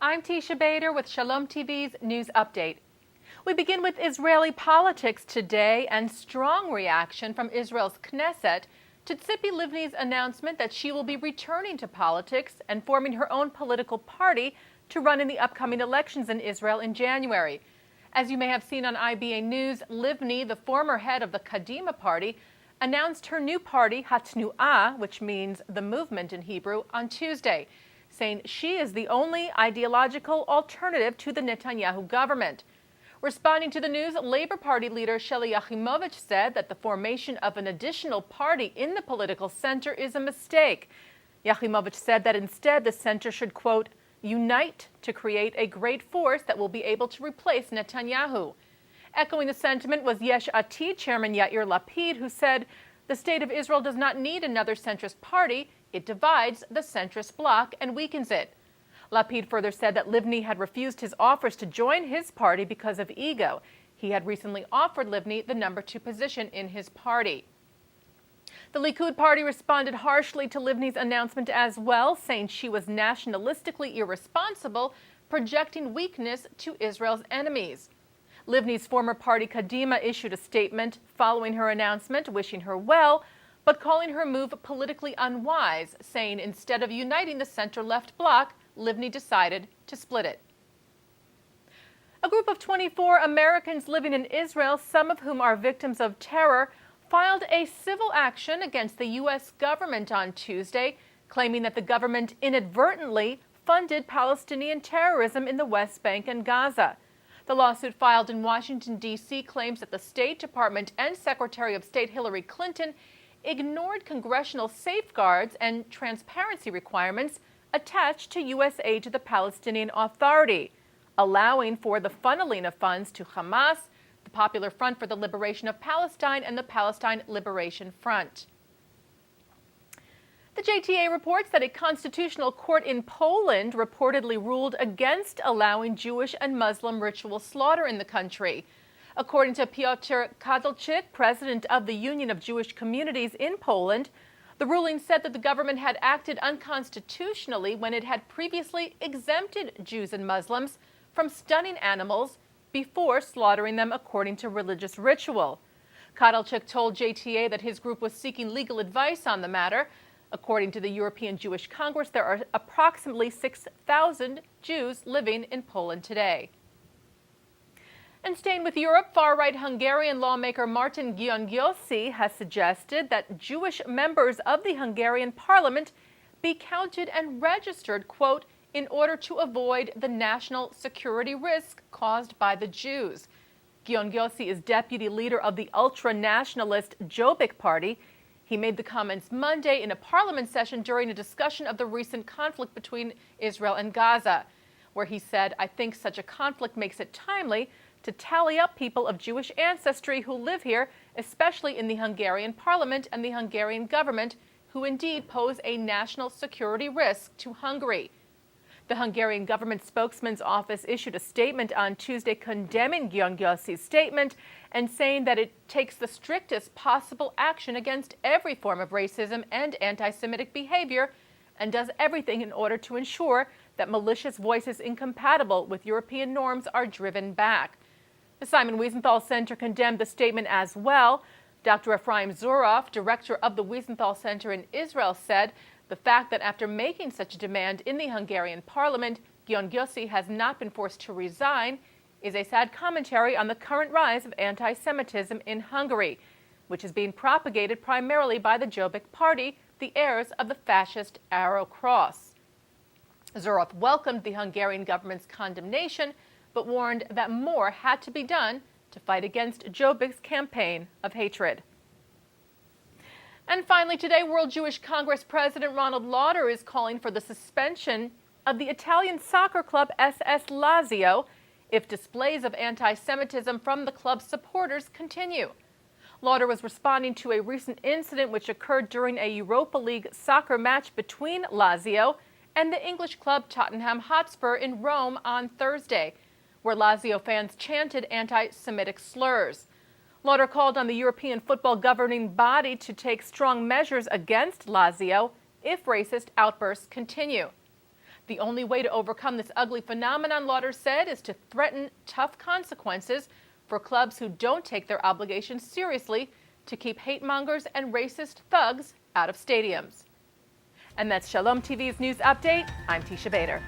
I'm Teisha Bader with Shalom TV's News Update. We begin with Israeli politics today and strong reaction from Israel's Knesset to Tzipi Livni's announcement that she will be returning to politics and forming her own political party to run in the upcoming elections in Israel in January. As you may have seen on IBA News, Livni, the former head of the Kadima party, announced her new party, Hatnu'ah, which means the movement in Hebrew, on Tuesday, saying she is the only ideological alternative to the Netanyahu government. Responding to the news, Labor Party leader Sheli Yachimovich said that the formation of an additional party in the political center is a mistake. Yachimovich said that instead the center should, quote, unite to create a great force that will be able to replace Netanyahu. Echoing the sentiment was Yesh Atid chairman Yair Lapid, who said the state of Israel does not need another centrist party. It divides the centrist bloc and weakens it. Lapid further said that Livni had refused his offers to join his party because of ego. He had recently offered Livni the number 2 position in his party. The Likud party responded harshly to Livni's announcement as well, saying she was nationalistically irresponsible, projecting weakness to Israel's enemies. Livni's former party Kadima issued a statement following her announcement, wishing her well, but calling her move politically unwise, saying instead of uniting the center-left bloc, Livni decided to split it. A group of 24 Americans living in Israel, some of whom are victims of terror, filed a civil action against the U.S. government on Tuesday, claiming that the government inadvertently funded Palestinian terrorism in the West Bank and Gaza. The lawsuit filed in Washington, D.C. claims that the State Department and Secretary of State Hillary Clinton ignored congressional safeguards and transparency requirements attached to U.S. aid to the Palestinian Authority, allowing for the funneling of funds to Hamas, the Popular Front for the Liberation of Palestine, and the Palestine Liberation Front. The JTA reports that a constitutional court in Poland reportedly ruled against allowing Jewish and Muslim ritual slaughter in the country. According to Piotr Kadalczyk, president of the Union of Jewish Communities in Poland, the ruling said that the government had acted unconstitutionally when it had previously exempted Jews and Muslims from stunning animals before slaughtering them according to religious ritual. Kadalczyk told JTA that his group was seeking legal advice on the matter. According to the European Jewish Congress, there are approximately 6,000 Jews living in Poland today. And staying with Europe, far-right Hungarian lawmaker Martin Gyöngyösi has suggested that Jewish members of the Hungarian parliament be counted and registered, quote, in order to avoid the national security risk caused by the Jews. Gyöngyösi is deputy leader of the ultra-nationalist Jobbik party. He made the comments Monday in a parliament session during a discussion of the recent conflict between Israel and Gaza, where he said, I think such a conflict makes it timely to tally up people of Jewish ancestry who live here, especially in the Hungarian parliament and the Hungarian government, who indeed pose a national security risk to Hungary. The Hungarian government spokesman's office issued a statement on Tuesday condemning Gyöngyösi's statement and saying that it takes the strictest possible action against every form of racism and anti-Semitic behavior and does everything in order to ensure that malicious voices incompatible with European norms are driven back. The Simon Wiesenthal Center condemned the statement as well. Dr. Ephraim Zuroff, director of the Wiesenthal Center in Israel, said the fact that after making such a demand in the Hungarian parliament, Gyöngyösi has not been forced to resign is a sad commentary on the current rise of anti-Semitism in Hungary, which is being propagated primarily by the Jobbik party, the heirs of the fascist Arrow Cross. Zuroff welcomed the Hungarian government's condemnation, but warned that more had to be done to fight against Jobbik's campaign of hatred. And finally today, World Jewish Congress President Ronald Lauder is calling for the suspension of the Italian soccer club SS Lazio if displays of anti-Semitism from the club's supporters continue. Lauder was responding to a recent incident which occurred during a Europa League soccer match between Lazio and the English club Tottenham Hotspur in Rome on Thursday, where Lazio fans chanted anti-Semitic slurs. Lauder called on the European football governing body to take strong measures against Lazio if racist outbursts continue. The only way to overcome this ugly phenomenon, Lauder said, is to threaten tough consequences for clubs who don't take their obligations seriously to keep hate mongers and racist thugs out of stadiums. And that's Shalom TV's news update. I'm Teisha Bader.